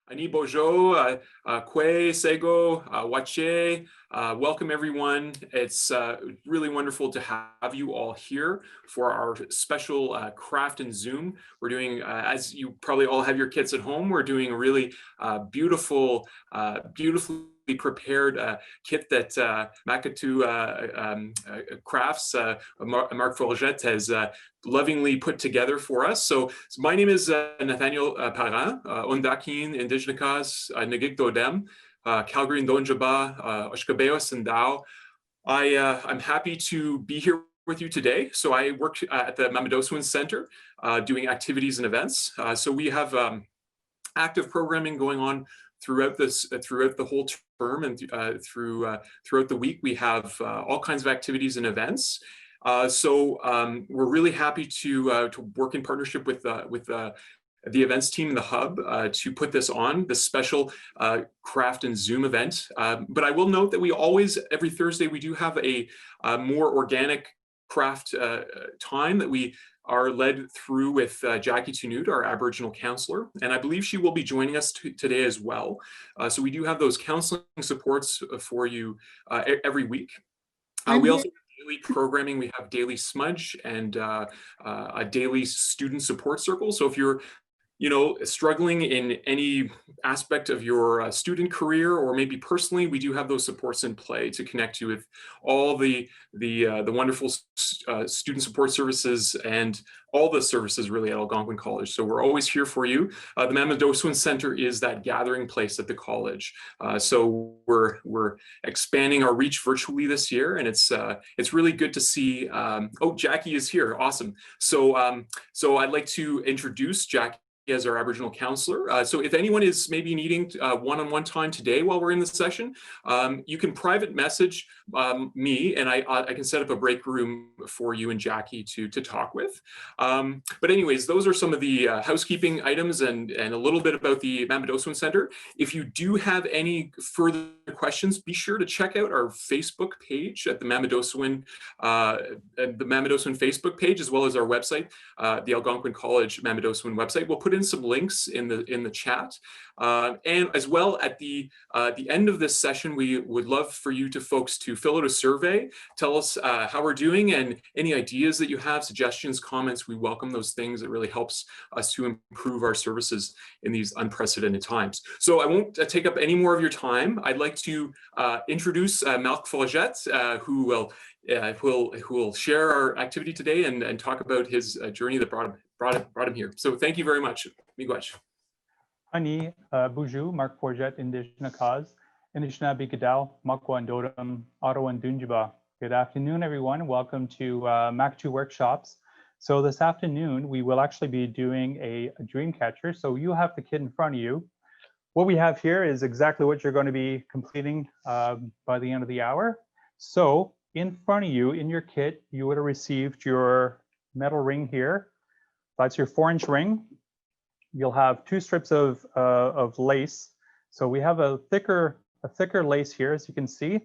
Ani Bojo, Kwe, Sego, Wache, welcome everyone. It's really wonderful to have you all here for our special craft and Zoom. We're doing, as you probably all have your kits at home, we're doing a really beautifully prepared kit that Makatew Crafts, Marc Forgette has lovingly put together for us. So my name is Nathaniel Parent, Ondakin, Indigenous Nagig Dodem, Calgary Ndonjaba, Oshkabeos and Dao. I'm happy to be here with you today. So I work at the Makatew Center doing activities and events. So we have active programming going on throughout the whole term, and throughout the week we have all kinds of activities and events. So we're really happy to work in partnership with the events team in the hub to put this on, this special craft and Zoom event. But I will note that we always, every Thursday, we do have a more organic craft time that we are led through with Jackie Tunut, our Aboriginal counselor, and I believe she will be joining us today as well. So we do have those counseling supports for you every week. We also have daily programming. We have daily smudge and a daily student support circle. So if you're struggling in any aspect of your student career or maybe personally, we do have those supports in play to connect you with all the wonderful student support services and all the services really at Algonquin College. So we're always here for you. The Makatew Center is that gathering place at the college. So we're expanding our reach virtually this year, and it's really good to see. Oh, Jackie is here. Awesome. So I'd like to introduce Jackie as our Aboriginal counselor. So if anyone is maybe needing one-on-one time today while we're in the session, you can private message me, and I can set up a break room for you and Jackie to talk with. But anyways, those are some of the housekeeping items and a little bit about the Makatew Center. If you do have any further questions, be sure to check out our Facebook page at the Makatew Facebook page, as well as our website, the Algonquin College Makatew website. We'll put in some links in the chat, and as well at the end of this session, we would love for you folks to fill out a survey, tell us how we're doing, and any ideas that you have, suggestions, comments. We welcome those things. It really helps us to improve our services in these unprecedented times. So I won't take up any more of your time. I'd like to introduce Marc Forgette, who will share our activity today and talk about his journey that brought him here. So thank you very much. Miigwech. Ani Buju, Marc Forgette, Indigenous Anishinaabe Gadal, Makwa and Dodam, Ottawa and Dunjiba. Good afternoon, everyone. Welcome to Makatew Workshops. So this afternoon, we will actually be doing a Dreamcatcher. So you have the kit in front of you. What we have here is exactly what you're going to be completing by the end of the hour. So in front of you, in your kit, you would have received your metal ring here. That's your 4-inch ring. You'll have 2 strips of lace. So we have a thicker lace here, as you can see,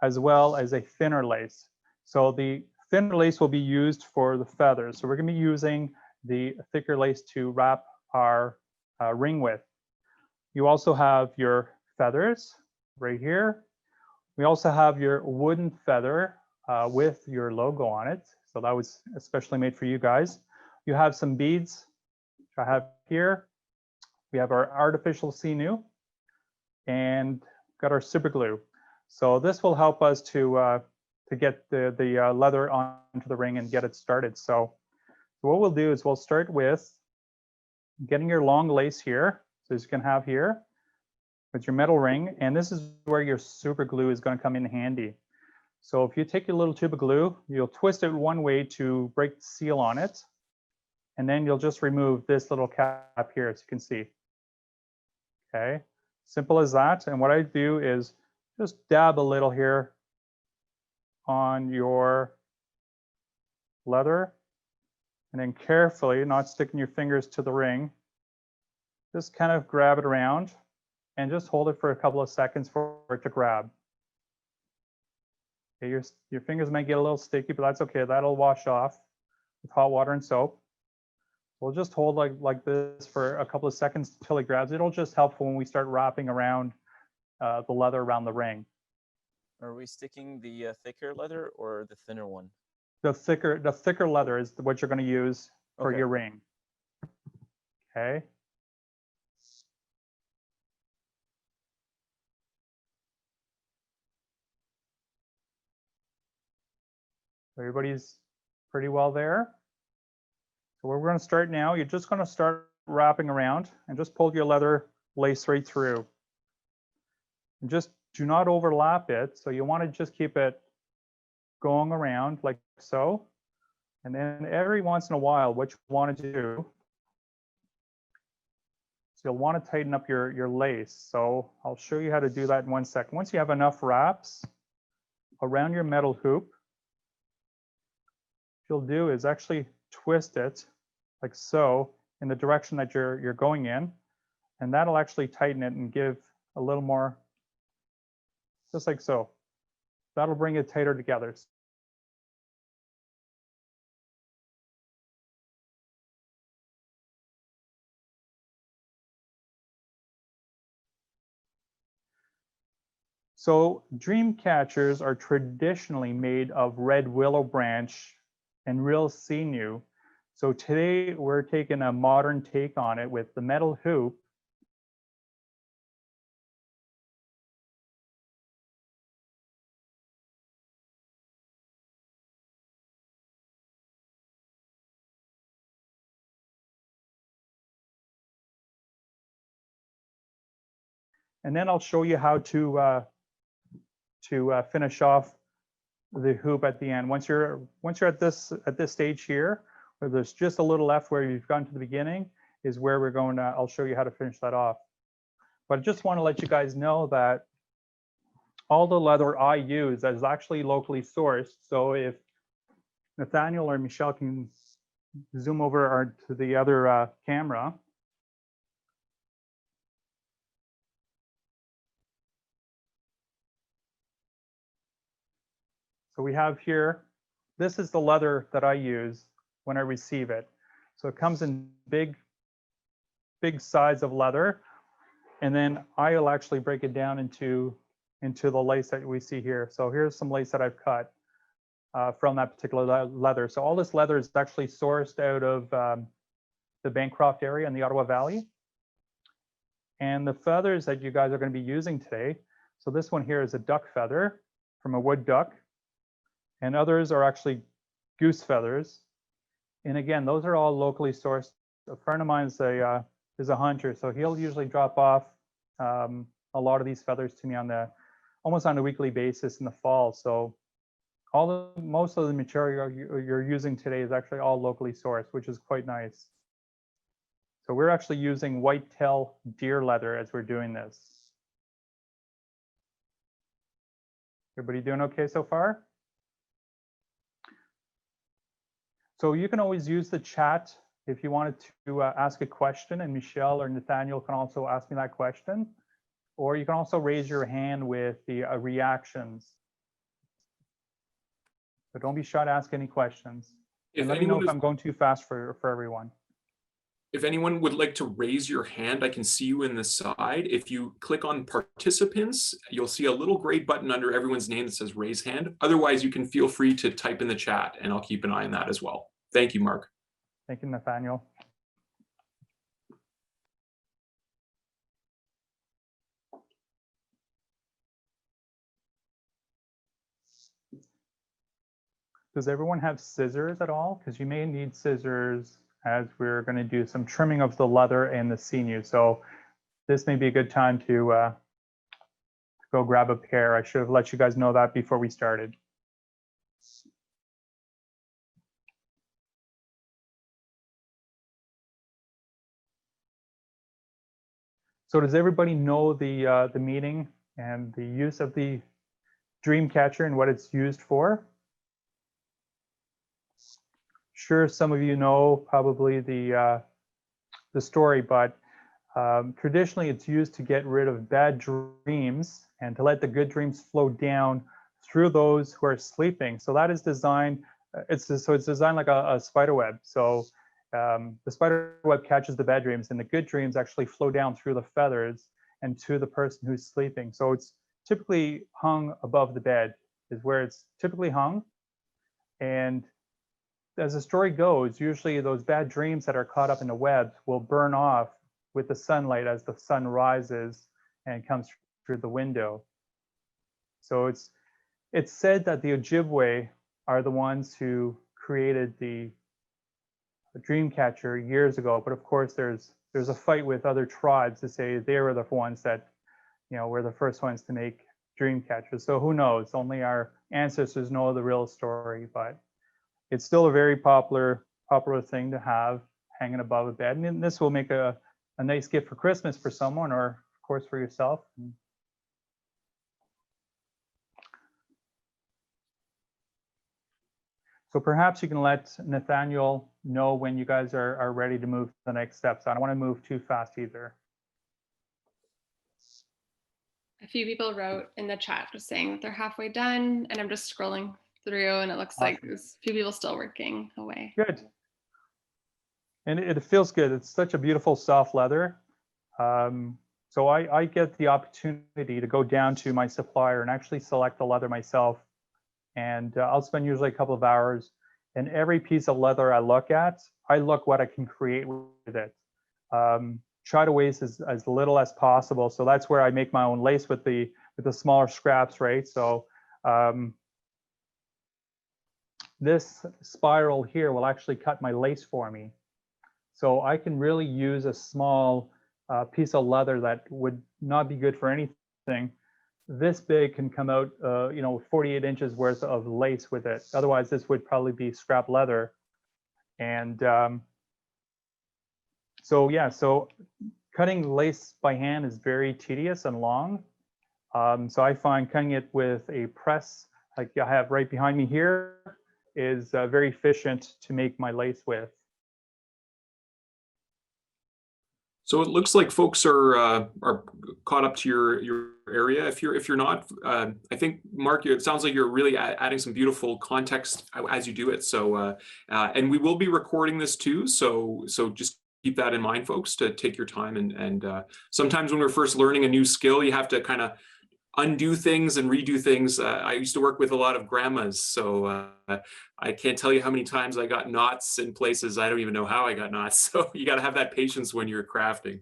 as well as a thinner lace. So the thinner lace will be used for the feathers. So we're going to be using the thicker lace to wrap our ring with. You also have your feathers right here. We also have your wooden feather with your logo on it. So that was especially made for you guys. You have some beads, which I have here. We have our artificial sinew and got our super glue. So this will help us to get the leather onto the ring and get it started. So what we'll do is we'll start with getting your long lace here. So as you can have here with your metal ring, and this is where your super glue is going to come in handy. So if you take your little tube of glue, you'll twist it one way to break the seal on it. And then you'll just remove this little cap here, as you can see. Okay, simple as that. And what I do is just dab a little here on your leather, and then carefully, not sticking your fingers to the ring, just kind of grab it around and just hold it for a couple of seconds for it to grab. Okay, your fingers might get a little sticky, but that's okay. That'll wash off with hot water and soap. We'll just hold like this for a couple of seconds until it grabs. It'll just help when we start wrapping around the leather around the ring. Are we sticking the thicker leather or the thinner one? The thicker leather is what you're going to use for your ring. Okay. Everybody's pretty well there. So we're going to start now. You're just going to start wrapping around and just pull your leather lace right through. And just do not overlap it. So you want to just keep it going around like so. And then every once in a while, what you want to do, so you'll want to tighten up your lace. So I'll show you how to do that in 1 second. Once you have enough wraps around your metal hoop, what you'll do is actually twist it like so in the direction that you're going in, and that'll actually tighten it and give a little more, just like so. That'll bring it tighter together. So dream catchers are traditionally made of red willow branch and real sinew. So today we're taking a modern take on it with the metal hoop. And then I'll show you how to finish off the hoop at the end. Once you're at this stage here, where there's just a little left where you've gone to the beginning, is where we're going to, I'll show you how to finish that off. But I just want to let you guys know that all the leather I use is actually locally sourced. So if Nathaniel or Michelle can zoom over to the other camera. So we have here, this is the leather that I use when I receive it. So it comes in big sides of leather. And then I'll actually break it down into the lace that we see here. So here's some lace that I've cut from that particular leather. So all this leather is actually sourced out of the Bancroft area in the Ottawa Valley. And the feathers that you guys are going to be using today, so this one here is a duck feather from a wood duck. And others are actually goose feathers. And again, those are all locally sourced. A friend of mine is a hunter, so he'll usually drop off a lot of these feathers to me almost on a weekly basis in the fall. So most of the material you're using today is actually all locally sourced, which is quite nice. So we're actually using whitetail deer leather as we're doing this. Everybody doing okay so far? So you can always use the chat if you wanted to ask a question, and Michelle or Nathaniel can also ask me that question. Or you can also raise your hand with the reactions. So don't be shy to ask any questions. And let me know if I'm going too fast for everyone. If anyone would like to raise your hand, I can see you in the side. If you click on participants, you'll see a little gray button under everyone's name that says raise hand. Otherwise, you can feel free to type in the chat and I'll keep an eye on that as well. Thank you, Marc. Thank you, Nathaniel. Does everyone have scissors at all? Because you may need scissors as we're going to do some trimming of the leather and the sinew. So this may be a good time to go grab a pair. I should have let you guys know that before we started. So does everybody know the meaning and the use of the Dreamcatcher and what it's used for? Sure, some of you know probably the story, but traditionally it's used to get rid of bad dreams and to let the good dreams flow down through those who are sleeping. So that is designed, it's designed like a spider web. So the spider web catches the bad dreams, and the good dreams actually flow down through the feathers and to the person who's sleeping. So it's typically hung above the bed is where it's typically hung. And as the story goes, usually those bad dreams that are caught up in the web will burn off with the sunlight as the sun rises and comes through the window. So it's said that the Ojibwe are the ones who created the Dreamcatcher years ago, but of course there's a fight with other tribes to say they were the ones that, were the first ones to make Dreamcatchers. So who knows? Only our ancestors know the real story, but it's still a very popular thing to have hanging above a bed. And this will make a nice gift for Christmas for someone, or of course for yourself. So perhaps you can let Nathaniel know when you guys are ready to move to the next steps. I don't want to move too fast either. A few people wrote in the chat just saying that they're halfway done, and I'm just scrolling through, and it looks like there's a few people still working away. Good. And it feels good. It's such a beautiful soft leather. So I get the opportunity to go down to my supplier and actually select the leather myself. And I'll spend usually a couple of hours. And every piece of leather I look at, I look what I can create with it. Try to waste as little as possible. So that's where I make my own lace with the smaller scraps, right? So this spiral here will actually cut my lace for me. So I can really use a small piece of leather that would not be good for anything. This big can come out, 48 inches worth of lace with it. Otherwise, this would probably be scrap leather. And so cutting lace by hand is very tedious and long. So I find cutting it with a press, like I have right behind me here, is very efficient to make my lace with. So it looks like folks are caught up to your area. If you're not, I think Marc, it sounds like you're really adding some beautiful context as you do it. So and we will be recording this too. So just keep that in mind, folks, to take your time. And sometimes when we're first learning a new skill, you have to kind of undo things and redo things. I used to work with a lot of grandmas, so I can't tell you how many times I got knots in places I don't even know how I got knots. So you got to have that patience when you're crafting.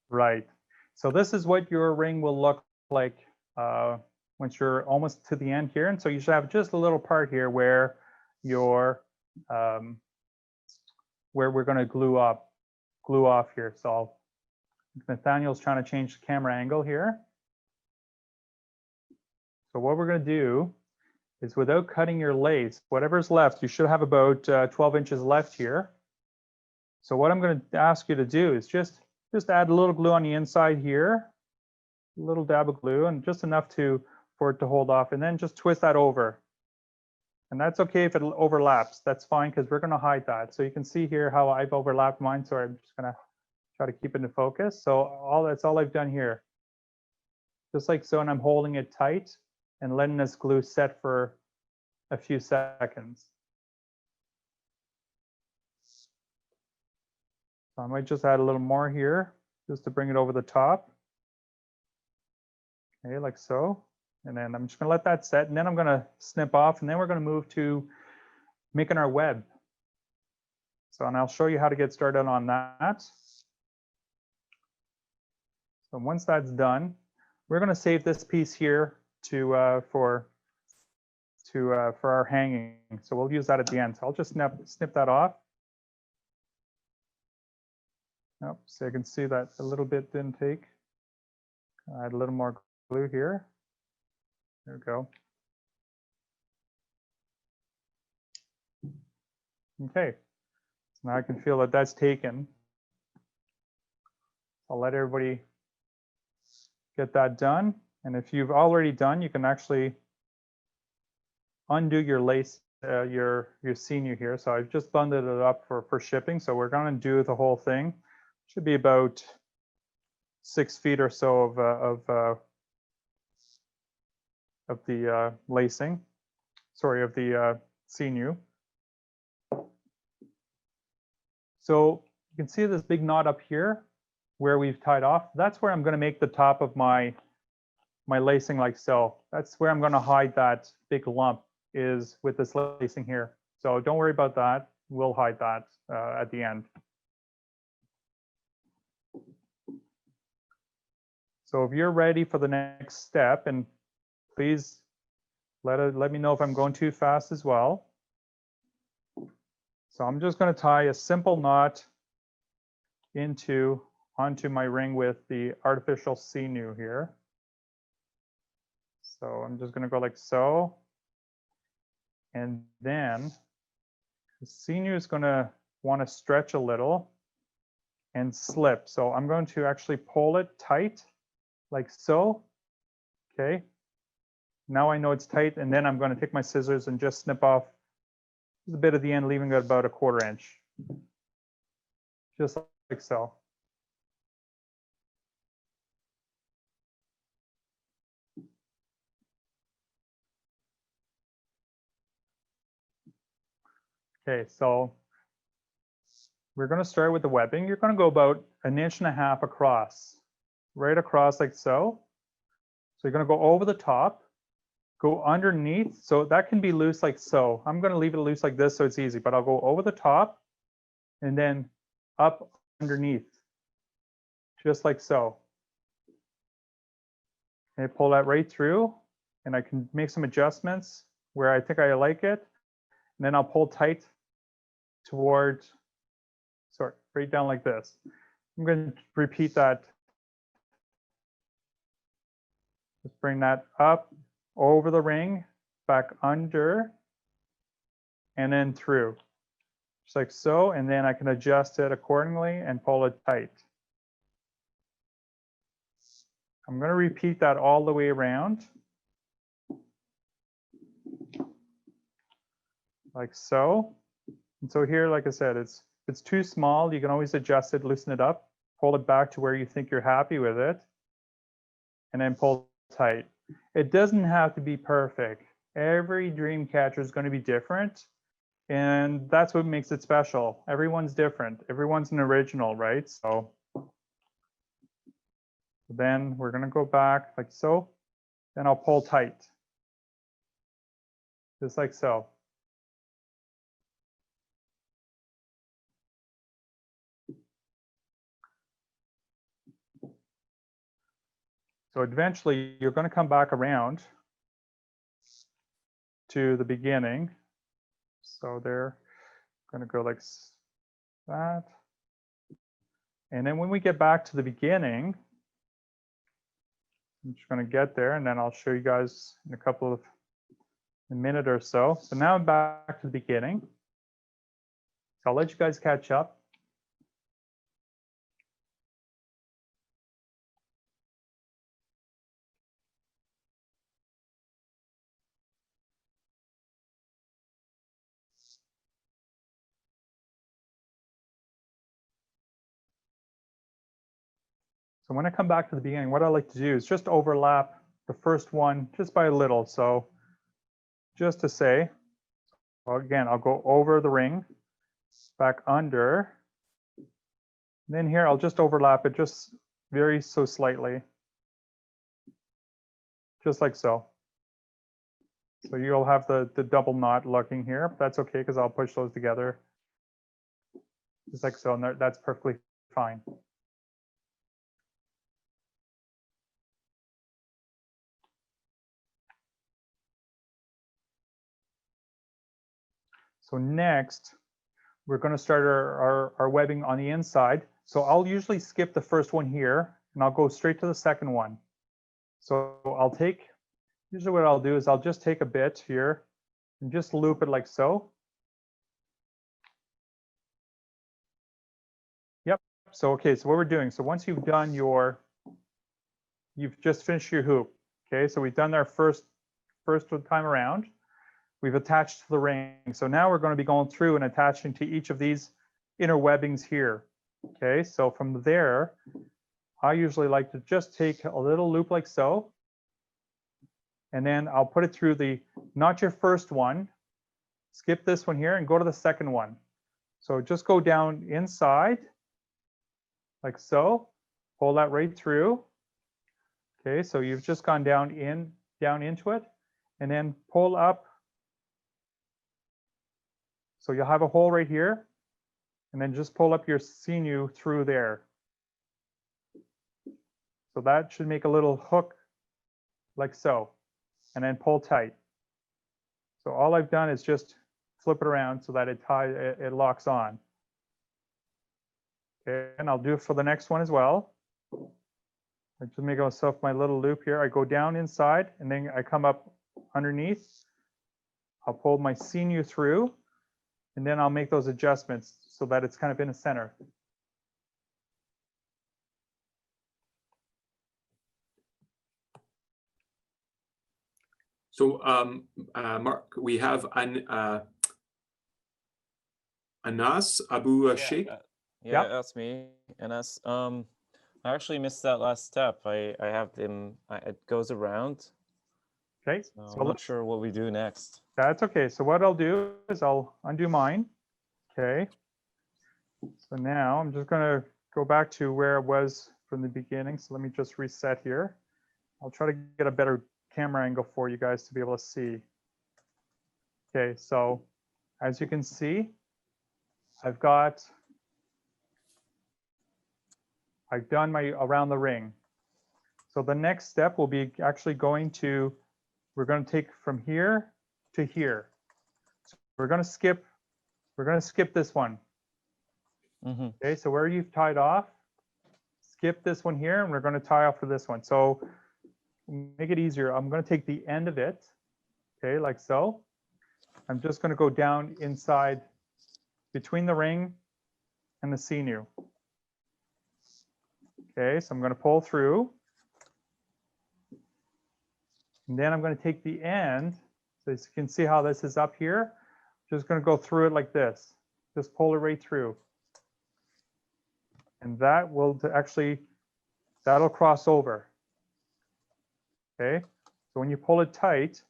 Right. So this is what your ring will look like once you're almost to the end here. And so you should have just a little part here where where we're going to glue off here. So Nathaniel's trying to change the camera angle here. So what we're going to do is, without cutting your lace, whatever's left, you should have about 12 inches left here. So what I'm going to ask you to do is just add a little glue on the inside here, a little dab of glue, and just enough for it to hold off, and then just twist that over. And that's okay if it overlaps. That's fine, because we're going to hide that. So you can see here how I've overlapped mine. So I'm just going to try to keep it in focus. So that's all I've done here. Just like so, and I'm holding it tight and letting this glue set for a few seconds. So I might just add a little more here just to bring it over the top. Okay, like so. And then I'm just going to let that set, and then I'm going to snip off, and then we're going to move to making our web. So, and I'll show you how to get started on that. So once that's done, we're going to save this piece here for our hanging. So we'll use that at the end. So I'll just snip that off. Nope, so you can see that a little bit didn't take. Add a little more glue here. There we go. Okay, so now I can feel that that's taken. I'll let everybody get that done. And if you've already done, you can actually undo your lace, your sinew here. So I've just bundled it up for shipping. So we're going to do the whole thing. Should be about 6 feet or so of the lacing. Sorry, of the sinew. So you can see this big knot up here where we've tied off. That's where I'm going to make the top of my lacing like so. That's where I'm going to hide that big lump, is with this lacing here. So don't worry about that. We'll hide that at the end. So if you're ready for the next step, and please let me know if I'm going too fast as well. So I'm just going to tie a simple knot onto my ring with the artificial sinew here. So I'm just going to go like so. And then the sinew is going to want to stretch a little and slip. So I'm going to actually pull it tight like so. Okay. Now I know it's tight, and then I'm going to take my scissors and just snip off a bit at the end, leaving it about a 1/4 inch. Just like so. Okay, so we're going to start with the webbing. You're going to go about 1.5 inches across, right across like so. So you're going to go over the top, go underneath. So that can be loose like so. I'm going to leave it loose like this so it's easy, but I'll go over the top and then up underneath, just like so. And pull that right through, and I can make some adjustments where I think I like it. And then I'll pull tight toward, sorry, right down like this. I'm going to repeat that. Just bring that up over the ring, back under, and then through, just like so. And then I can adjust it accordingly and pull it tight. I'm going to repeat that all the way around, like so. And so here, like I said, if it's too small, you can always adjust it, loosen it up, pull it back to where you think you're happy with it, and then pull tight. It doesn't have to be perfect. Every Dreamcatcher is going to be different, and that's what makes it special. Everyone's different. Everyone's an original, right? So then we're going to go back like so. Then I'll pull tight, just like so. So eventually you're going to come back around to the beginning. So they're going to go like that. And then when we get back to the beginning, I'm just going to get there, and then I'll show you guys in a minute or so. So now I'm back to the beginning. So I'll let you guys catch up. So when I come back to the beginning, what I like to do is just overlap the first one just by a little. So just to say, well, again, I'll go over the ring, back under. And then here, I'll just overlap it just very so slightly, just like so. So you'll have the double knot looking here. But that's okay, because I'll push those together just like so, and that's perfectly fine. So next, we're going to start our webbing on the inside. So I'll usually skip the first one here, and I'll go straight to the second one. So usually what I'll do is I'll just take a bit here and just loop it like so. Yep. So, okay, so what we're doing, so once you've done you've just finished your hoop. Okay, so we've done our first time around. We've attached to the ring. So now we're going to be going through and attaching to each of these inner webbings here. Okay, so from there, I usually like to just take a little loop like so. And then I'll put it through not your first one, skip this one here and go to the second one. So just go down inside, like so. Pull that right through. Okay, so you've just gone down into it, and then pull up. So you'll have a hole right here, and then just pull up your sinew through there. So that should make a little hook like so, and then pull tight. So all I've done is just flip it around so that it locks on. Okay, and I'll do it for the next one as well. I just make myself my little loop here. I go down inside and then I come up underneath. I'll pull my sinew through, and then I'll make those adjustments so that it's kind of in the center. So Mark, we have Anas Abu Sheikh. Yeah, Yep. that's me. And I actually missed that last step. I have them. It goes around. Okay, So I'm not sure what we do next. that's okay. So what I'll do is I'll undo mine. Okay. So now I'm just going to go back to where it was from the beginning. So let me just reset here. I'll try to get a better camera angle for you guys to be able to see. Okay, so as you can see, I've done my around the ring. So the next step will be actually we're going to take from here to here. So we're going to skip this one. Mm-hmm. Okay, so where you've tied off, skip this one here, and we're going to tie off for this one. So make it easier. I'm going to take the end of it, okay, like so. I'm just going to go down inside between the ring and the sinew. Okay, so I'm going to pull through. And then I'm going to take the end. So as you can see how this is up here. Just going to go through it like this. Just pull it right through. And that will that'll cross over. Okay, so when you pull it tight,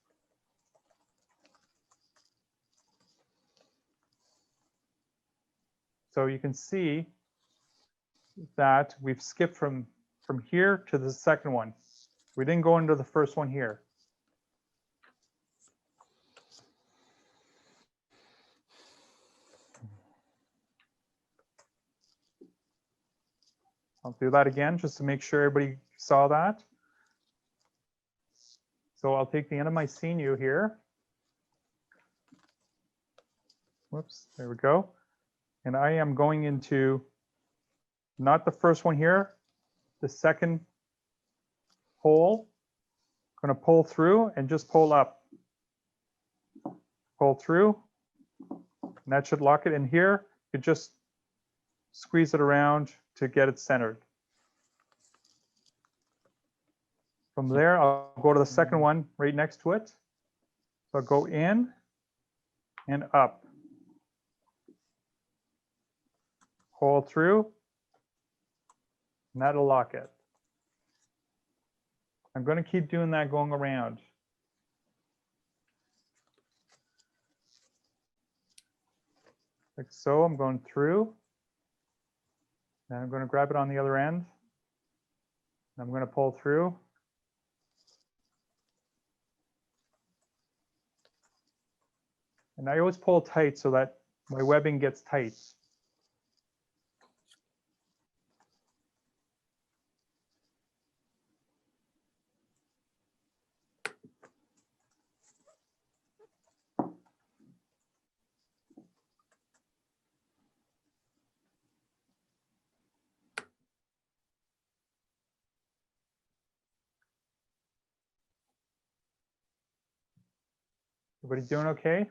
so you can see that we've skipped from here to the second one. We didn't go into the first one here. I'll do that again just to make sure everybody saw that. So I'll take the end of my sinew here. Whoops, there we go. And I am going into not the first one here, the second hole. I'm going to pull through and just pull up. Pull through, and that should lock it in here. You just squeeze it around to get it centered. From there, I'll go to the second one right next to it. So I'll go in and up. Pull through, and that'll lock it. I'm going to keep doing that going around. Like so, I'm going through. And I'm going to grab it on the other end. And I'm going to pull through. And I always pull tight so that my webbing gets tight. Everybody doing okay?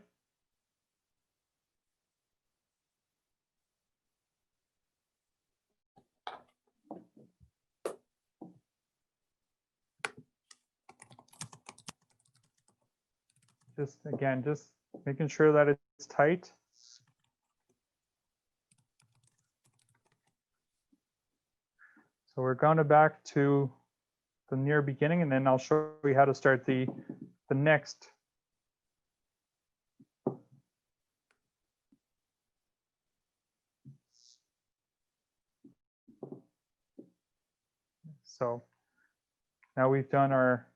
Just again, just making sure that it's tight. So we're going back to the near beginning, and then I'll show you how to start the next. So now we've done our,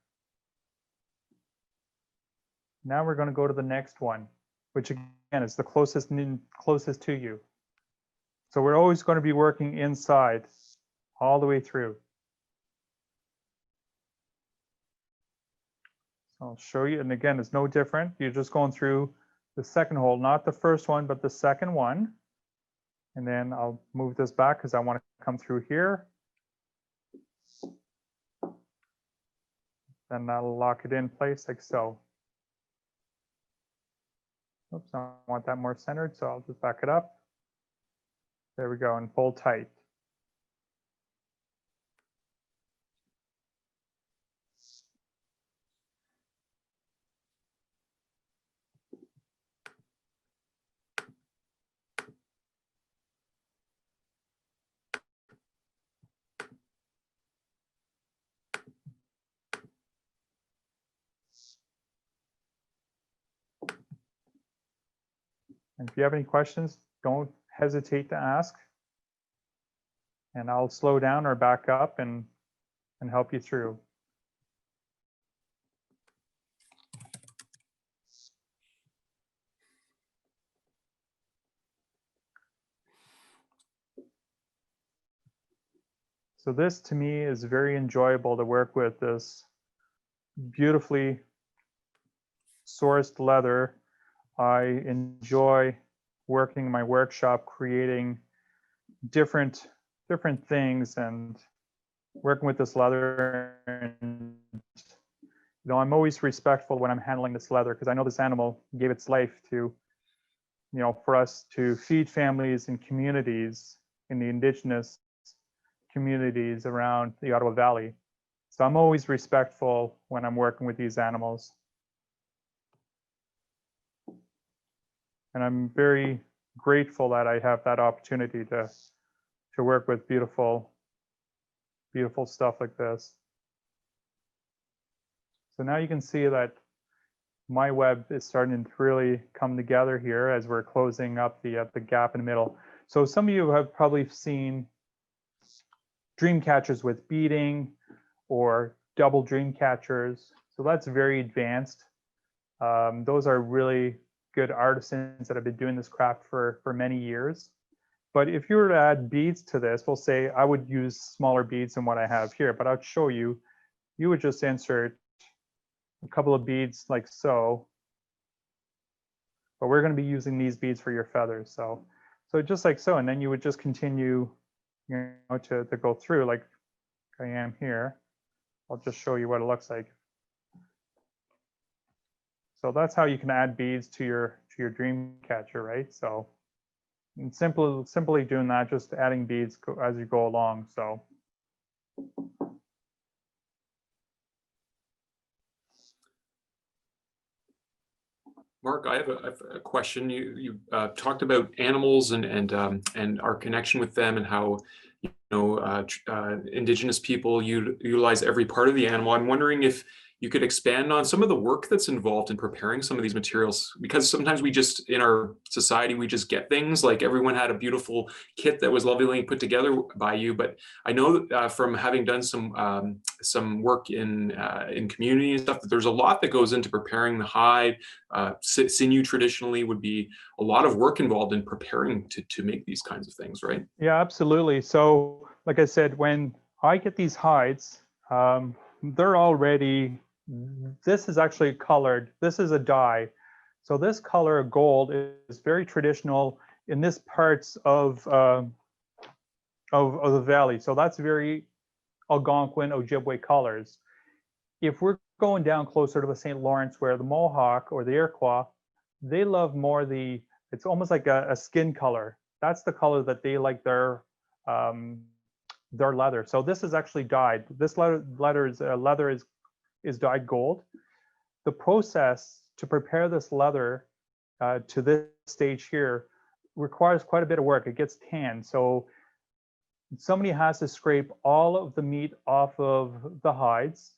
now we're going to go to the next one, which again is the closest to you. So we're always going to be working inside all the way through. So I'll show you, and again, it's no different. You're just going through the second hole, not the first one, but the second one. And then I'll move this back because I want to come through here. Then I'll lock it in place like so. Oops, I want that more centered, so I'll just back it up. There we go, and pull tight. And if you have any questions, don't hesitate to ask. And I'll slow down or back up and help you through. So this to me is very enjoyable to work with, this beautifully sourced leather. I enjoy working in my workshop, creating different things and working with this leather. And I'm always respectful when I'm handling this leather because I know this animal gave its life to, for us to feed families and communities in the Indigenous communities around the Ottawa Valley. So I'm always respectful when I'm working with these animals. And I'm very grateful that I have that opportunity to work with beautiful stuff like this. So now you can see that my web is starting to really come together here as we're closing up the gap in the middle. So some of you have probably seen dream catchers with beading or double dream catchers. So that's very advanced. Those are really good artisans that have been doing this craft for many years. But if you were to add beads to this, we'll say I would use smaller beads than what I have here, but I'll show you. You would just insert a couple of beads like so. But we're going to be using these beads for your feathers. So just like so, and then you would just continue, to go through like I am here. I'll just show you what it looks like. So that's how you can add beads to your dream catcher, right? So and simply doing that, just adding beads as you go along. So Marc, I have a question. You talked about animals and our connection with them and how Indigenous people utilize every part of the animal. I'm wondering if you could expand on some of the work that's involved in preparing some of these materials, because sometimes we just, in our society, we just get things like everyone had a beautiful kit that was lovingly put together by you. But I know that, from having done some work in community and stuff, that there's a lot that goes into preparing the hide. Sinew traditionally would be a lot of work involved in preparing to make these kinds of things, right? Yeah, absolutely. So like I said, when I get these hides, they're already, this is actually colored. This is a dye. So this color of gold is very traditional in this parts of the valley. So that's very Algonquin, Ojibwe colors. If we're going down closer to the St. Lawrence, where the Mohawk or the Iroquois, they love more it's almost like a skin color. That's the color that they like their leather. So this is actually dyed. This leather is dyed gold. The process to prepare this leather to this stage here requires quite a bit of work. It gets tanned. So somebody has to scrape all of the meat off of the hides,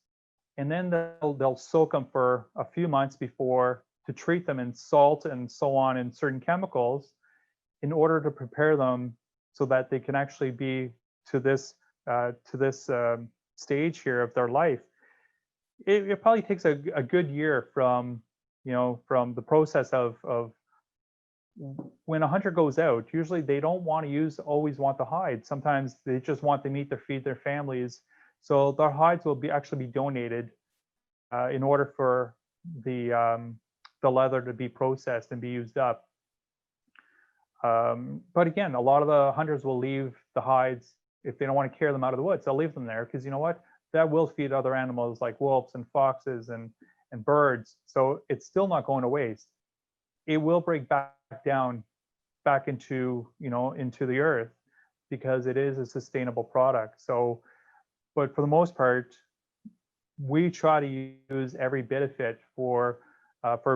and then they'll soak them for a few months before to treat them in salt and so on and certain chemicals in order to prepare them so that they can actually be to this stage here of their life, it probably takes a good year from, from the process of when a hunter goes out. Usually they don't want to always want the hide. Sometimes they just want the meat to feed their families. So their hides will actually be donated in order for the leather to be processed and be used up. But again, a lot of the hunters will leave the hides if they don't want to carry them out of the woods. They'll leave them there because you know what? That will feed other animals like wolves and foxes and birds. So it's still not going to waste. It will break back down back into into the earth because it is a sustainable product. So, but for the most part, we try to use every bit of it for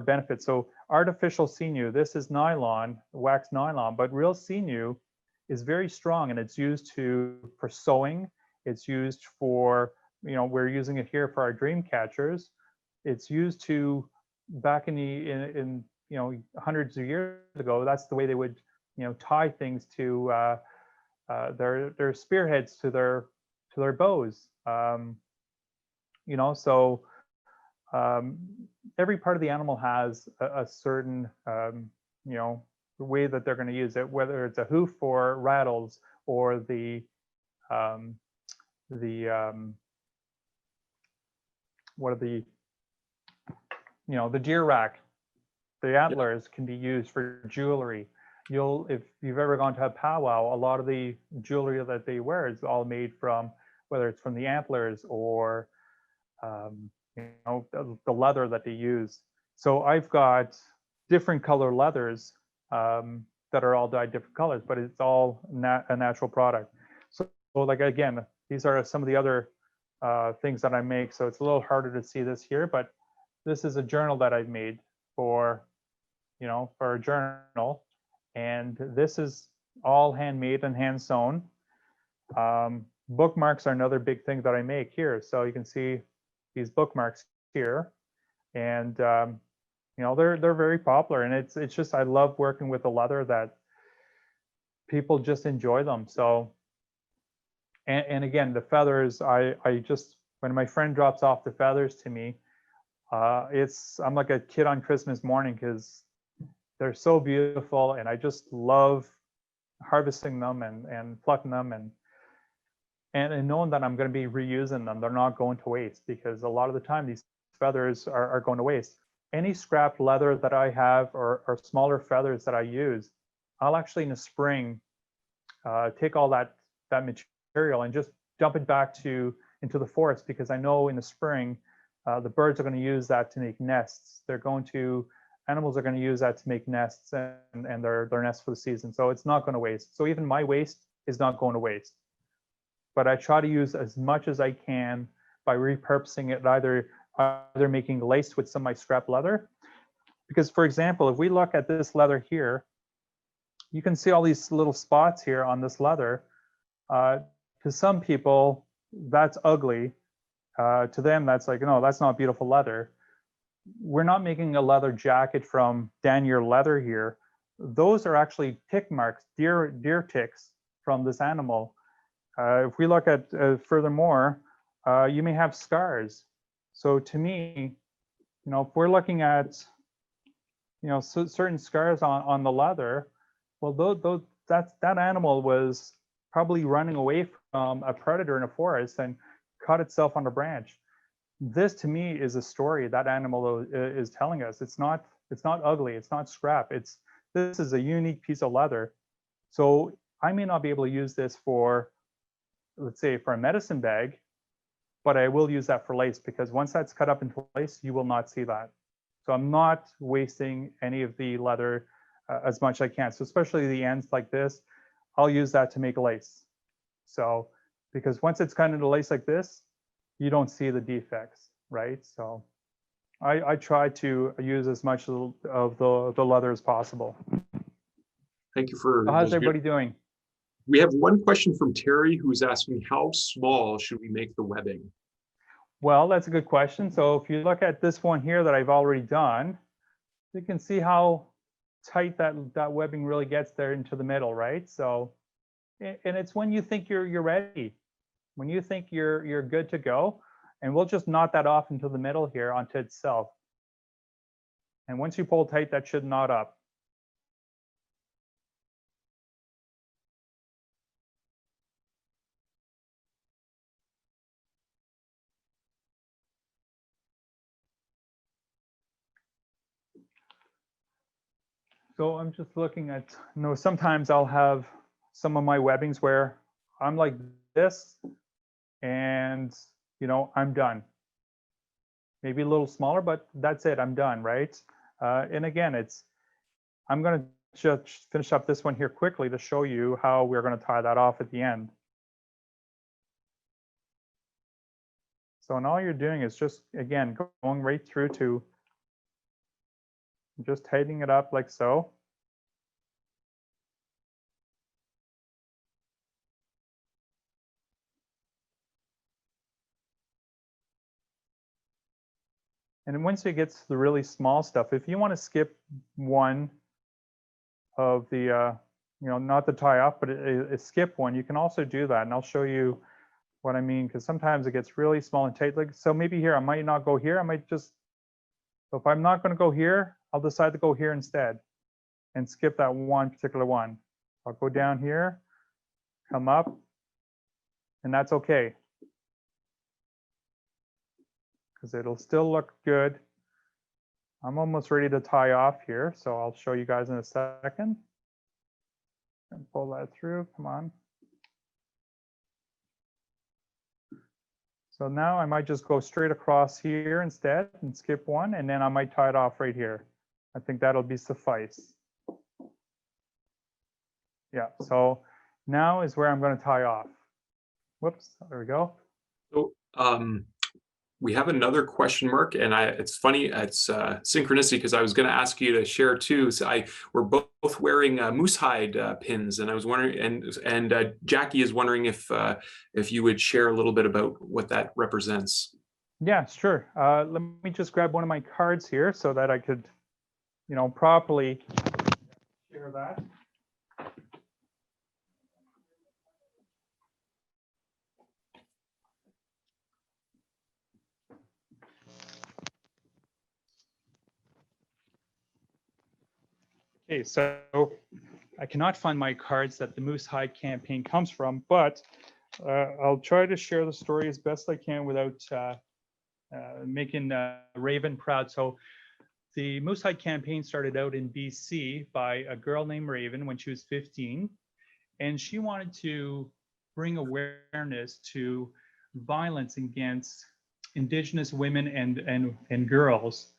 benefit. So artificial sinew, this is nylon, wax nylon, but real sinew is very strong, and it's used for sewing. It's used for, we're using it here for our dream catchers. It's used to, back in hundreds of years ago, that's the way they would tie things to their spearheads to their bows. So every part of the animal has a certain way that they're going to use it, whether it's a hoof for rattles or the deer rack. The antlers can be used for jewelry. If you've ever gone to a powwow, a lot of the jewelry that they wear is all made from, whether it's from the antlers or the leather that they use. So I've got different color leathers that are all dyed different colors, but it's all a natural product. So like, again, these are some of the other things that I make. So it's a little harder to see this here, but this is a journal that I've made for a journal, and this is all handmade and hand sewn. Bookmarks are another big thing that I make here. So you can see these bookmarks here, and they're very popular, and it's just, I love working with the leather that people just enjoy them. So and again, the feathers, I just, when my friend drops off the feathers to me, I'm like a kid on Christmas morning because they're so beautiful, and I just love harvesting them and plucking them and knowing that I'm going to be reusing them. They're not going to waste, because a lot of the time these feathers are going to waste. Any scrap leather that I have or smaller feathers that I use, I'll actually in the spring take all that material and just dump it back into the forest, because I know in the spring the birds are going to use that to make nests. Animals are going to use that to make nests and their nests for the season. So it's not going to waste. So even my waste is not going to waste. But I try to use as much as I can by repurposing it, either making lace with some of my scrap leather. Because, for example, if we look at this leather here, you can see all these little spots here on this leather. To some people, that's ugly. To them, that's like, no, that's not beautiful leather. We're not making a leather jacket from denier leather here. Those are actually tick marks, deer ticks from this animal. If we look at furthermore, you may have scars. So to me, if we're looking at, certain scars on the leather, well, that animal was probably running away from a predator in a forest and caught itself on a branch. This to me is a story that animal is telling us. It's not ugly. It's not scrap. This is a unique piece of leather. So I may not be able to use this for, let's say, for a medicine bag, but I will use that for lace, because once that's cut up into lace, you will not see that. So I'm not wasting any of the leather as much as I can. So especially the ends like this, I'll use that to make lace. So because once it's cut into lace like this, you don't see the defects, right? So I try to use as much of the leather as possible. Thank you for. How's everybody doing? We have one question from Terry, who's asking, how small should we make the webbing? Well, that's a good question. So if you look at this one here that I've already done, you can see how tight that webbing really gets there into the middle, right? So, and it's when you think you're ready. When you think you're good to go, and we'll just knot that off into the middle here onto itself. And once you pull tight, that should knot up. So I'm just looking at, sometimes I'll have some of my webbings where I'm like this and, I'm done. Maybe a little smaller, but that's it, I'm done, right? And again, I'm gonna just finish up this one here quickly to show you how we're gonna tie that off at the end. So, and all you're doing is just, again, going right through to just tightening it up like so. And once it gets to the really small stuff, if you want to skip one of the, not the tie off, but skip one, you can also do that. And I'll show you what I mean, because sometimes it gets really small and tight. Like, so maybe here, I might not go here. I might just, so if I'm not going to go here, I'll decide to go here instead and skip that one particular one. I'll go down here, come up, and that's okay, because it'll still look good. I'm almost ready to tie off here, so I'll show you guys in a second. And pull that through, come on. So now I might just go straight across here instead and skip one, and then I might tie it off right here. I think that'll be suffice. Yeah, so now is where I'm going to tie off. Whoops, there we go. So we have another question, Marc, and it's funny, it's synchronicity, because I was going to ask you to share too. So we're both wearing moose hide pins, and I was wondering, and Jackie is wondering if you would share a little bit about what that represents. Yeah, sure. Let me just grab one of my cards here so that I could, properly share that. Okay, so I cannot find my cards that the Moose Hide campaign comes from, but I'll try to share the story as best I can without making Raven proud. So the Moose Hide campaign started out in BC by a girl named Raven when she was 15, and she wanted to bring awareness to violence against Indigenous women and girls,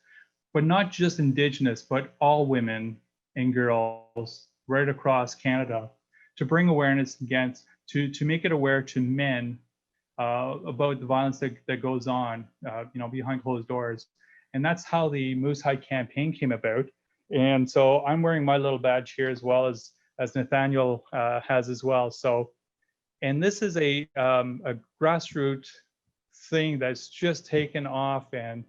but not just Indigenous, but all women and girls right across Canada, to bring awareness against, to make it aware to men about the violence that goes on, behind closed doors. And that's how the Moose Hide campaign came about. And so I'm wearing my little badge here, as well as Nathaniel has as well. So, and this is a grassroots thing that's just taken off, and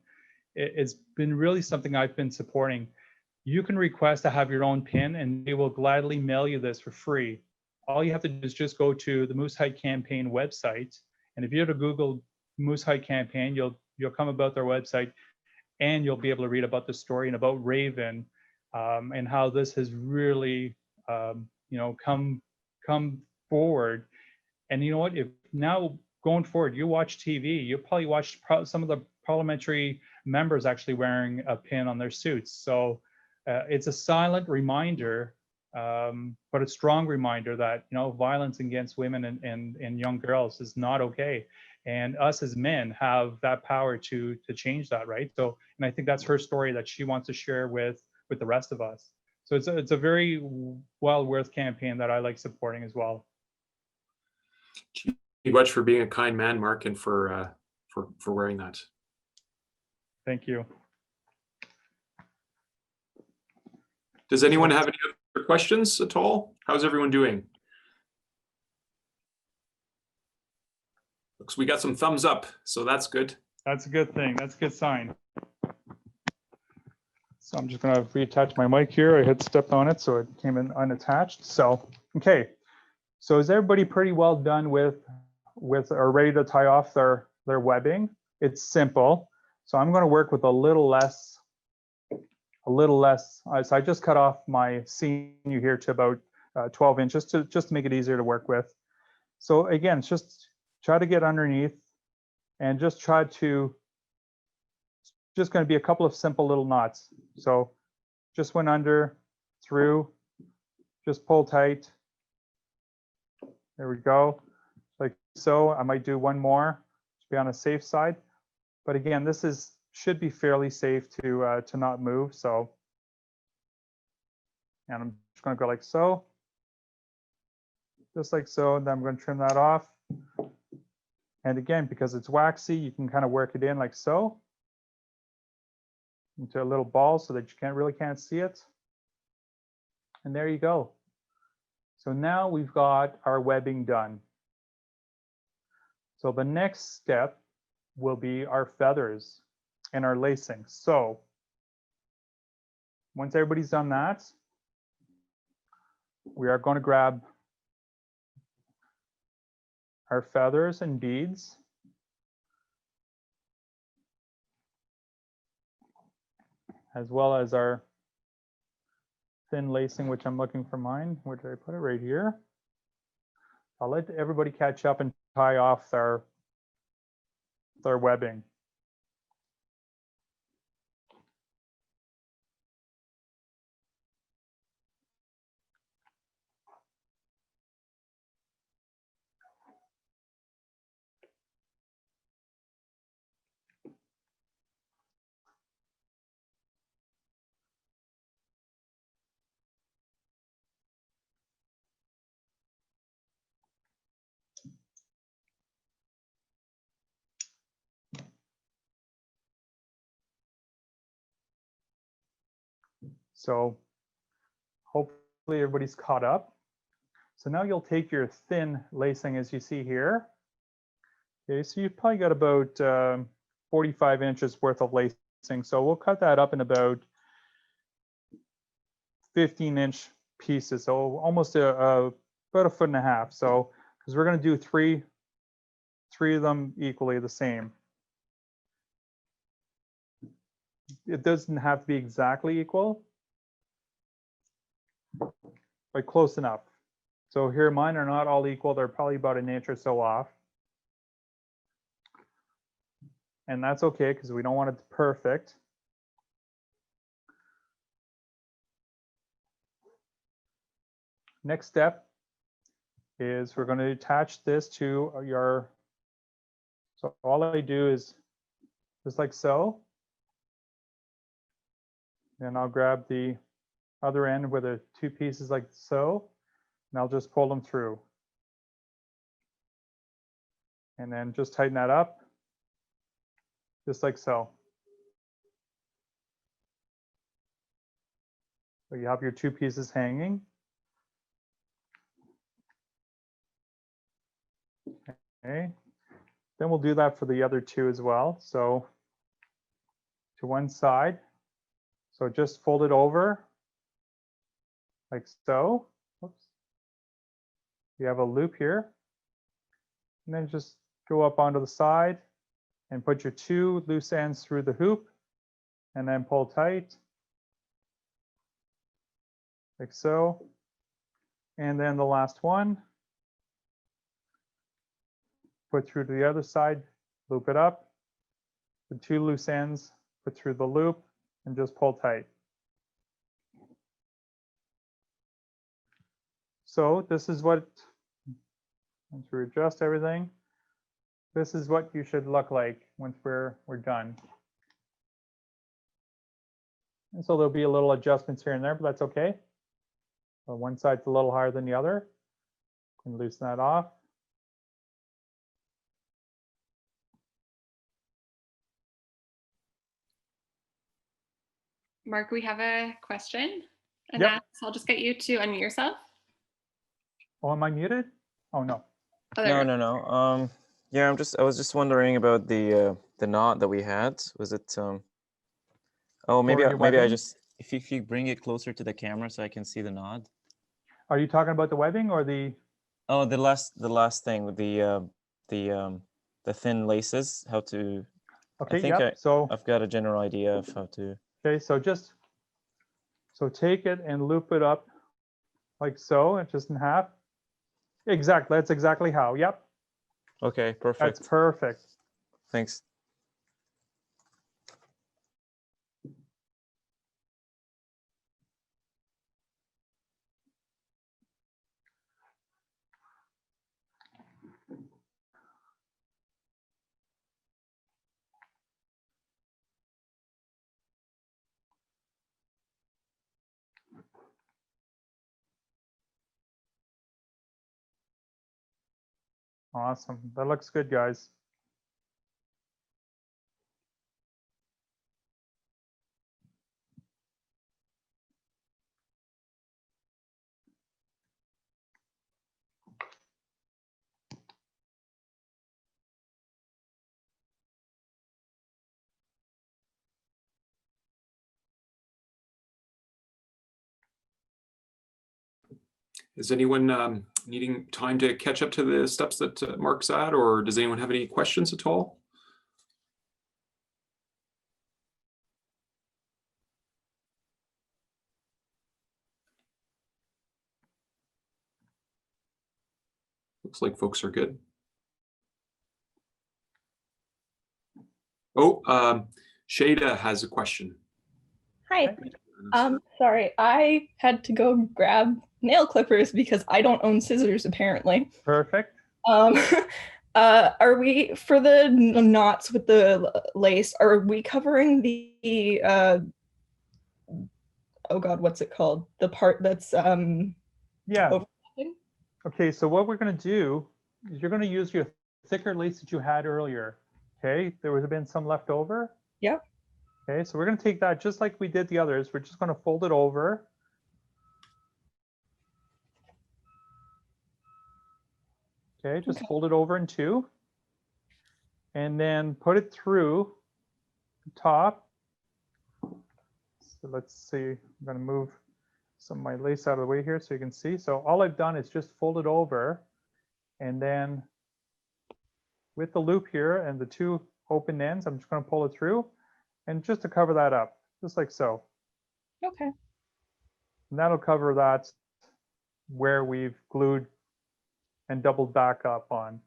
it's been really something I've been supporting. You can request to have your own pin, and they will gladly mail you this for free. All you have to do is just go to the Moose Hide campaign website, and if you go to Google Moose Hide campaign, you'll come about their website, and you'll be able to read about the story and about Raven, and how this has really, come forward. And you know what? If now going forward, you watch TV, you probably watched some of the parliamentary members actually wearing a pin on their suits. So it's a silent reminder, but a strong reminder that violence against women and young girls is not okay, and us as men have that power to change that, right? So, and I think that's her story that she wants to share with the rest of us. So it's a very well worth campaign that I like supporting as well. Thank you much for being a kind man, Marc, and for wearing that. Thank you. Does anyone have any other questions at all? How's everyone doing? Looks we got some thumbs up, so that's good. That's a good thing. That's a good sign. So I'm just going to reattach my mic here. I had stepped on it, so it came in unattached. So, okay. So is everybody pretty well done with with are ready to tie off their webbing. It's simple. So I'm going to work with a little less. So I just cut off my seam here to about 12 inches to just make it easier to work with. So again, just try to get underneath and just try to, just going to be a couple of simple little knots. So just went under, through, just pull tight. There we go. Like so. I might do one more to be on a safe side. But again, this should be fairly safe to not move. So, and I'm just going to go like so, just like so, and then I'm going to trim that off. And again, because it's waxy, you can kind of work it in like so into a little ball so that you really can't see it. And there you go. So now we've got our webbing done. So the next step will be our feathers and our lacing. So once everybody's done that, we are going to grab our feathers and beads. As well as our thin lacing, which I'm looking for mine. Where did I put it? Right here. I'll let everybody catch up and tie off their webbing. So hopefully everybody's caught up. So now you'll take your thin lacing as you see here. Okay, so you've probably got about 45 inches worth of lacing. So we'll cut that up in about 15-inch pieces. So almost about 1.5 feet. So because we're going to do three of them equally the same. It doesn't have to be exactly equal, but close enough. So here mine are not all equal. They're probably about 1 inch or so off. And that's okay because we don't want it perfect. Next step is we're going to attach this to your, so all I do is just like so. And I'll grab the other end with the 2 pieces like so, and I'll just pull them through. And then just tighten that up, just like so. So you have your 2 pieces hanging. Okay, then we'll do that for the other 2 as well. So to one side, so just fold it over like so. Oops. You have a loop here, and then just go up onto the side and put your 2 loose ends through the hoop, and then pull tight like so. And then the last one, put through to the other side, loop it up, the 2 loose ends, put through the loop, and just pull tight. So this is what, once we adjust everything, this is what you should look like once we're done. And so there'll be a little adjustments here and there, but that's okay. So one side's a little higher than the other. And loosen that off. Mark, we have a question. And Yep. I'll just get you to unmute yourself. Oh, am I muted? Oh, no. Oh, there we go. No. Yeah, I was just wondering about the knot that we had. Was it oh, maybe your maybe I webbing? just, if you bring it closer to the camera so I can see the knot. Are you talking about the webbing or the? Oh, the last thing with the the thin laces, how to. Okay, I think yep. So I've got a general idea of how to. okay, so take it and loop it up like so, and just in half. Exactly. That's exactly how. Yep. Okay, perfect. That's perfect. Thanks. Awesome. That looks good, guys. Is anyone needing time to catch up to the steps that Marc's at, or does anyone have any questions at all? Looks like folks are good. Oh, Shada has a question. Hi. Sorry, I had to go grab nail clippers because I don't own scissors apparently. Perfect. Are we, for the knots with the lace, are we covering the oh God, what's it called? The part that's Yeah. overlapping? Okay, so what we're going to do is you're going to use your thicker lace that you had earlier. Okay, there would have been some left over. Yep. Okay, so we're going to take that just like we did the others. We're just going to fold it over. Okay, just fold it over in two. And then put it through the top. So let's see, I'm going to move some of my lace out of the way here so you can see. So all I've done is just fold it over, and then with the loop here and the two open ends, I'm just going to pull it through, and just to cover that up, just like so. Okay. And that'll cover that where we've glued and doubled back up on.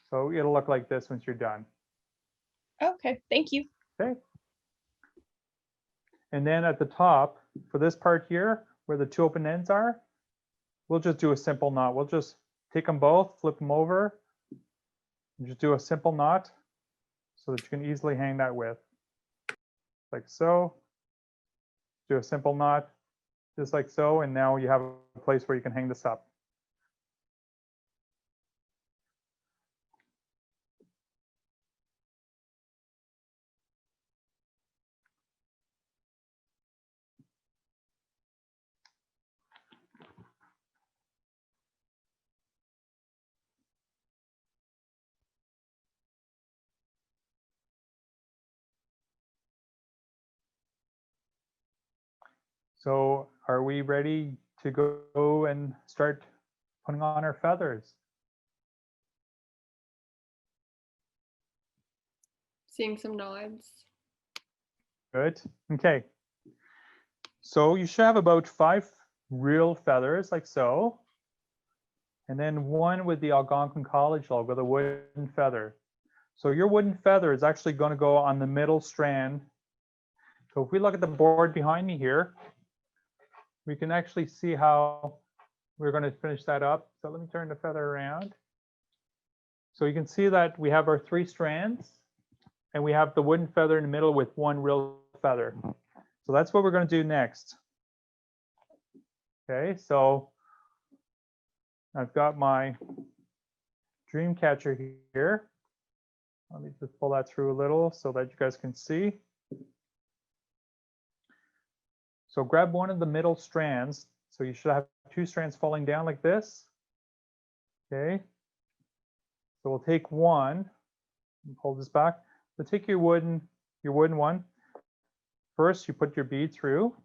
So it'll look like this once you're done. Okay, thank you. Okay. And then at the top, for this part here, where the two open ends are, we'll just do a simple knot. We'll just take them both, flip them over, and just do a simple knot so that you can easily hang that with. Like so. Do a simple knot, just like so, and now you have a place where you can hang this up. So are we ready to go and start putting on our feathers? Seeing some nods. Good. Okay. So you should have about 5 real feathers, like so. And then one with the Algonquin College logo, the wooden feather. So your wooden feather is actually going to go on the middle strand. So if we look at the board behind me here, we can actually see how we're going to finish that up. So let me turn the feather around. So you can see that we have our 3 strands, and we have the wooden feather in the middle with one real feather. So that's what we're going to do next. Okay, so I've got my Dreamcatcher here. Let me just pull that through a little so that you guys can see. So grab one of the middle strands. So you should have 2 strands falling down like this. Okay. So we'll take one and pull this back. So take your wooden one. First, you put your bead through.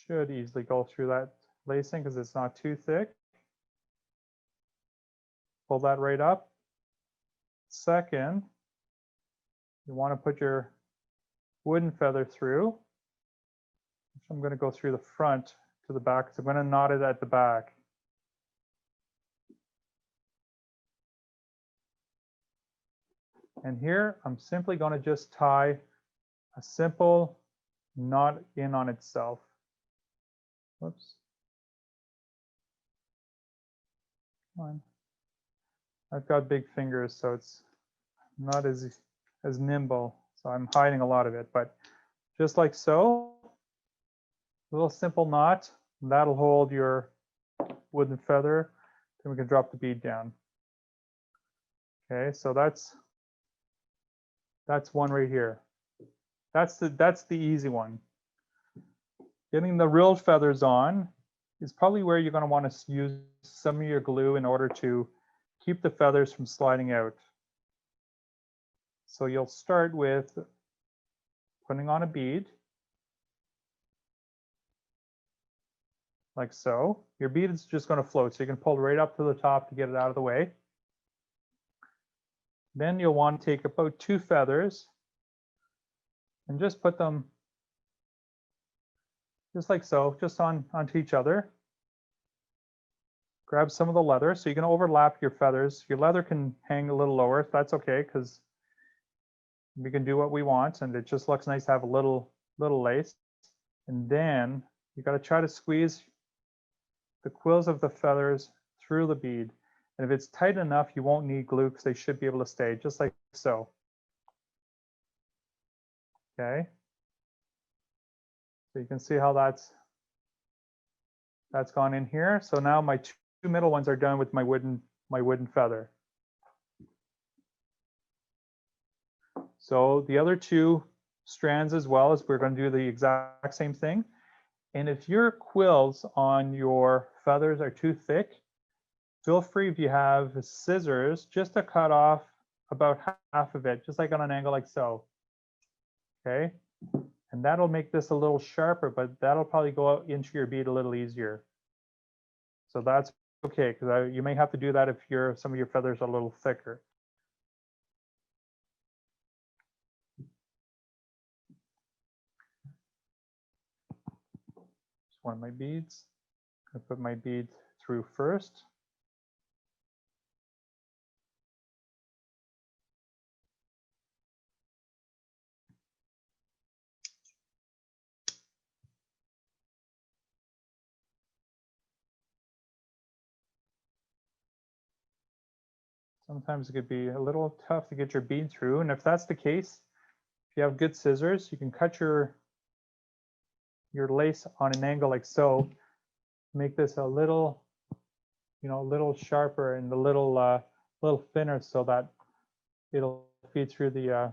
Should easily go through that lacing because it's not too thick. pull that right up. Second, you want to put your wooden feather through. I'm going to go through the front to the back, so I'm going to knot it at the back. And here, I'm simply going to just tie a simple knot in on itself. Whoops. Come on. I've got big fingers, so it's not as nimble. So I'm hiding a lot of it, but just like so, a little simple knot, that'll hold your wooden feather. Then we can drop the bead down. Okay, so that's one right here. That's the easy one. Getting the real feathers on is probably where you're going to want to use some of your glue in order to keep the feathers from sliding out. So you'll start with putting on a bead, like so. Your bead is just going to float, so you can pull right up to the top to get it out of the way. Then you'll want to take about 2 feathers and just put them just like so, just onto each other. Grab some of the leather, so you can overlap your feathers. Your leather can hang a little lower. That's okay, because we can do what we want, and it just looks nice to have a little lace. And then you got to try to squeeze the quills of the feathers through the bead. And if it's tight enough, you won't need glue because they should be able to stay, just like so. Okay. So you can see how that's gone in here. So now my 2 middle ones are done with my wooden feather. So the other 2 strands as well, as we're going to do the exact same thing. And if your quills on your feathers are too thick, feel free, if you have scissors, just to cut off about half of it, just like on an angle like so. Okay. And that'll make this a little sharper, but that'll probably go out into your bead a little easier. So that's okay, because you may have to do that if some of your feathers are a little thicker. Just one of my beads. I'm going to put my bead through first. Sometimes it could be a little tough to get your bead through. And if that's the case, if you have good scissors, you can cut your lace on an angle like so. Make this a little, a little sharper and a little thinner, so that it'll feed through the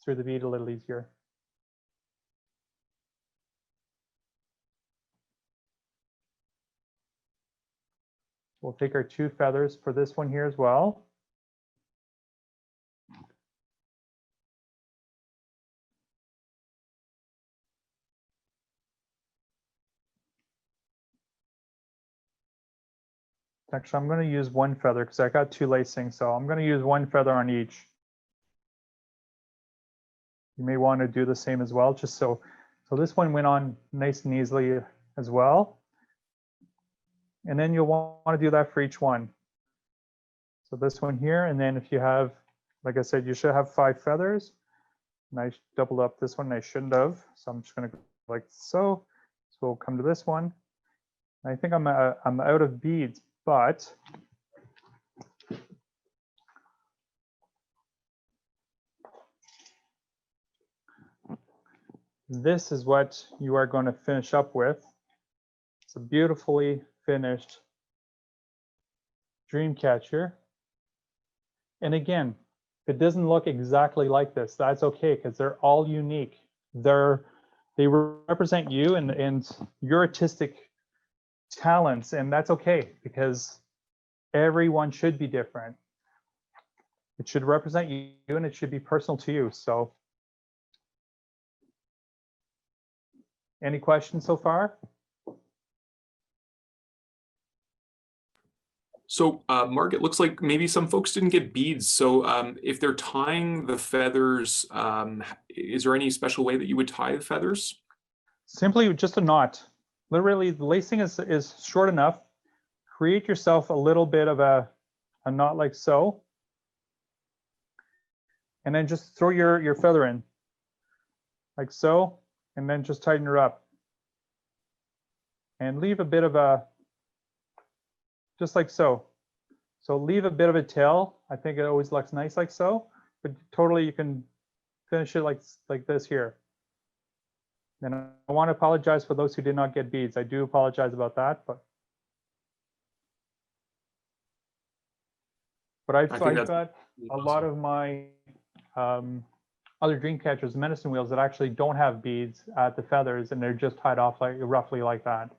bead a little easier. We'll take our 2 feathers for this one here as well. Actually, I'm going to use 1 feather because I got 2 lacing, so I'm going to use 1 feather on each. You may want to do the same as well, just so this one went on nice and easily as well. And then you'll want to do that for each one. So this one here, and then if you have, like I said, you should have 5 feathers. And I doubled up this one, I shouldn't have. So I'm just going to go like so. So we'll come to this one. I think I'm out of beads, but this is what you are going to finish up with. It's a beautifully finished Dreamcatcher. And again, if it doesn't look exactly like this, that's okay, because they're all unique. They represent you and your artistic talents, and that's okay, because everyone should be different. It should represent you and it should be personal to you. So any questions so far? So, Mark, it looks like maybe some folks didn't get beads. So if they're tying the feathers, is there any special way that you would tie the feathers? Simply just a knot. Literally, the lacing is short enough. Create yourself a little bit of a knot like so. And then just throw your feather in like so, and then just tighten her up. And leave a bit of a, just like so. So leave a bit of a tail. I think it always looks nice like so, but totally you can finish it like this here. And I want to apologize for those who did not get beads. I do apologize about that, but I've got a lot of my other dream catchers, medicine wheels, that actually don't have beads at the feathers, and they're just tied off like roughly like that.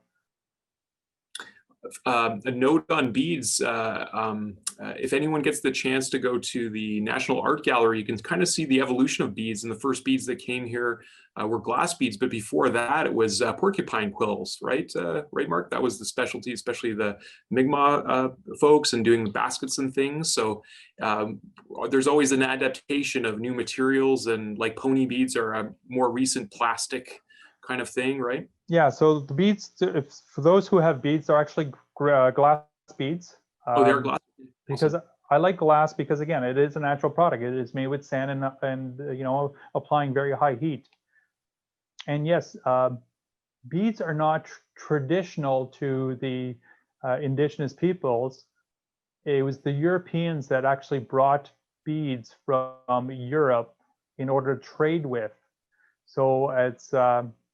A note on beads, if anyone gets the chance to go to the National Art Gallery, you can kind of see the evolution of beads. And the first beads that came here were glass beads, but before that it was porcupine quills, right? Right, Mark? That was the specialty, especially the Mi'kmaq folks, and doing the baskets and things. So there's always an adaptation of new materials, and like pony beads are a more recent plastic kind of thing, right? Yeah, so the beads, for those who have beads, are actually glass beads. Oh, they're glass. Because Awesome. I like glass because, again, it is a natural product. It is made with sand and you know, applying very high heat. And yes, beads are not traditional to the indigenous peoples. It was the Europeans that actually brought beads from Europe in order to trade with. So it's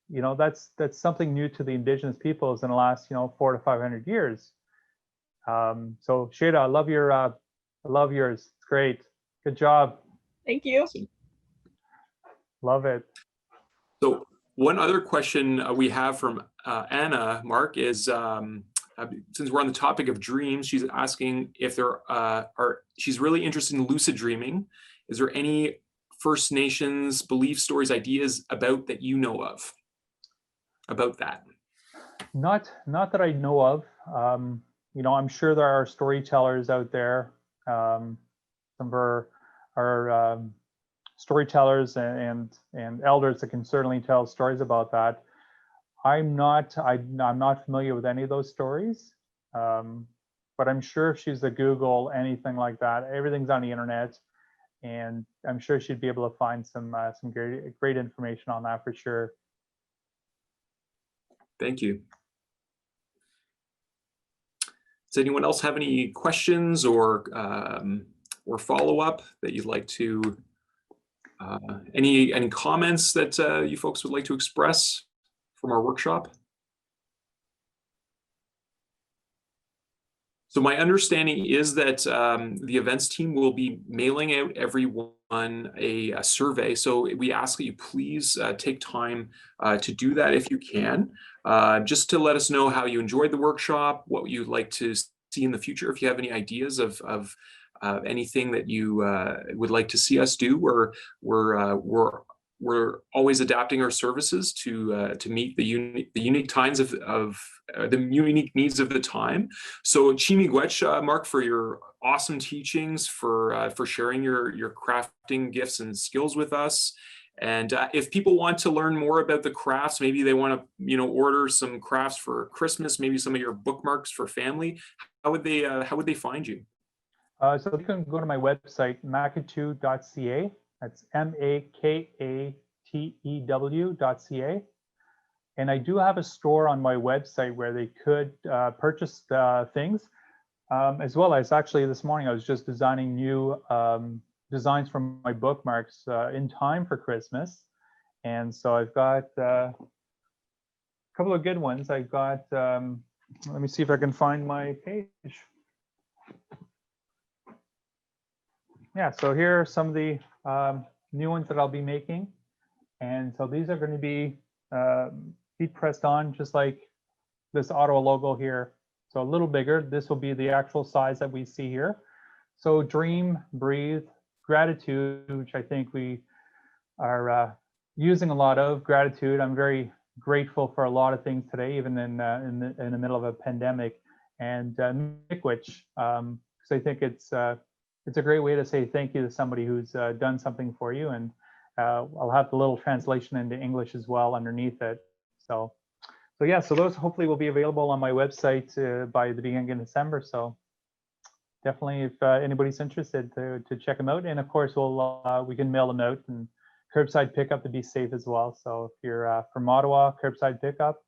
you know, that's something new to the indigenous peoples in the last, you know, 400 to 500 years. So Shada, I love yours. It's great. Good job. Thank you. Love it. So one other question we have from Anna, Mark, is since we're on the topic of dreams, she's asking if there she's really interested in lucid dreaming. Is there any First Nations belief stories, ideas about that you know of about that? Not that I know of. You know, I'm sure there are storytellers out there. Some of our storytellers and elders that can certainly tell stories about that. I'm not familiar with any of those stories, but I'm sure if she's to Google anything like that, everything's on the internet, and I'm sure she'd be able to find some great information on that for sure. Thank you. Does anyone else have any questions or follow-up that you'd like to, any comments that you folks would like to express from our workshop? So my understanding is that the events team will be mailing out everyone a survey. So we ask that you please take time to do that if you can, just to let us know how you enjoyed the workshop, what you'd like to see in the future. If you have any ideas of anything that you would like to see us do, we're always adapting our services to meet the unique times of the unique needs of the time. So Chimigwech, Mark, for your awesome teachings, for sharing your crafting gifts and skills with us. And if people want to learn more about the crafts, maybe they want to, you know, order some crafts for Christmas, maybe some of your bookmarks for family, how would they find you? So you can go to my website, makatew.ca. That's MAKATEW.ca. And I do have a store on my website where they could purchase things, as well as actually this morning I was just designing new designs from my bookmarks in time for Christmas. And so I've got a couple of good ones. I've got, let me see if I can find my page. Yeah, so here are some of the new ones that I'll be making. And so these are going to be heat pressed on, just like this Ottawa logo here. So a little bigger. This will be the actual size that we see here. So dream, breathe, gratitude, which I think we are using a lot of. Gratitude. I'm very grateful for a lot of things today, even in the middle of a pandemic. and Miigwech, because I think it's a great way to say thank you to somebody who's done something for you. And I'll have the little translation into English as well underneath it. So yeah, so those hopefully will be available on my website by the beginning of December. So definitely, if anybody's interested, to check them out. And of course, we can mail them out and curbside pickup to be safe as well. So if you're from Ottawa, curbside pickup.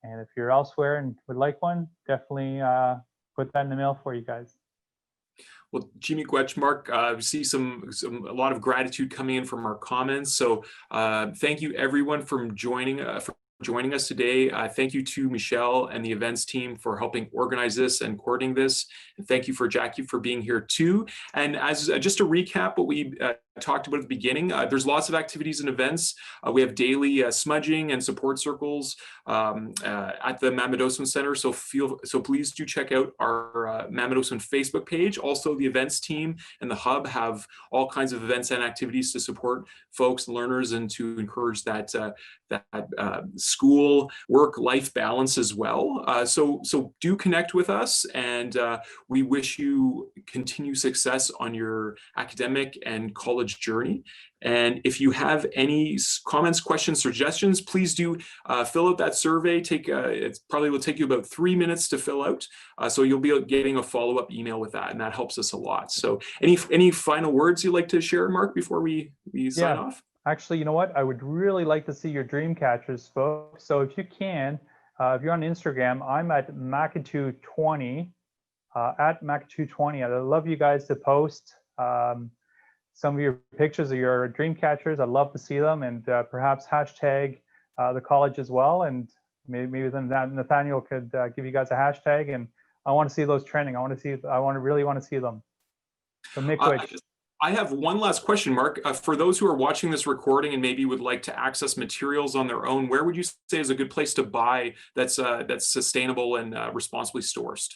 And if you're elsewhere and would like one, definitely put that in the mail for you guys. Well, Miigwech, Mark, we see a lot of gratitude coming in from our comments. So thank you everyone for joining us today. Thank you to Michelle and the events team for helping organize this and coordinating this. And thank you for Jackie for being here too. And as just to recap what we talked about at the beginning, there's lots of activities and events. We have daily smudging and support circles at the Makatew Center. So please do check out our Makatew Facebook page. Also, the events team and the hub have all kinds of events and activities to support folks, learners, and to encourage that school work-life balance as well. So do connect with us, and we wish you continued success on your academic and college journey. And if you have any comments, questions, suggestions, please do fill out that survey. It probably will take you about 3 minutes to fill out. So you'll be getting a follow-up email with that, and that helps us a lot. So any final words you'd like to share, Mark, before we sign off? Actually, you know what? I would really like to see your Dreamcatchers, folks. So if you can, if you're on Instagram, I'm at Makatew20, at Makatew20. I'd love you guys to post some of your pictures of your Dreamcatchers. I'd love to see them, and perhaps hashtag the college as well. And maybe then Nathaniel could give you guys a hashtag, and I want to see those trending. I really want to see them. So Miigwech. I have one last question, Mark. For those who are watching this recording and maybe would like to access materials on their own, where would you say is a good place to buy that's sustainable and responsibly sourced?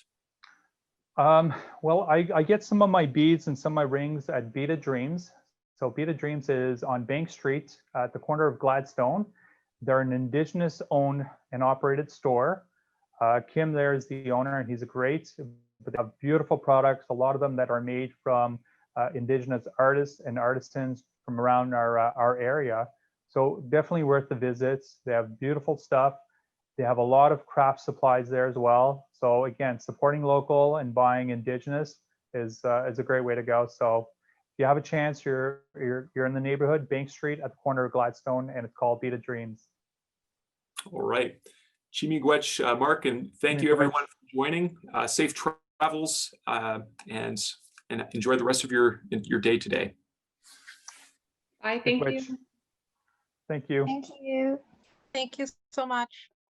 Well, I get some of my beads and some of my rings at Beta Dreams. So Beta Dreams is on Bank Street at the corner of Gladstone. They're an Indigenous owned and operated store. Kim there is the owner, and he's great. But they have beautiful products, a lot of them that are made from Indigenous artists and artisans from around our area. So definitely worth the visits. They have beautiful stuff. They have a lot of craft supplies there as well. So again, supporting local and buying Indigenous is a great way to go. So if you have a chance, you're in the neighborhood, Bank Street at the corner of Gladstone, and it's called Beta Dreams. All right. Miigwech, Mark, and thank you everyone for joining. Safe travels and enjoy the rest of your day today. Bye. Thank you. Thank you. Thank you. Thank you so much.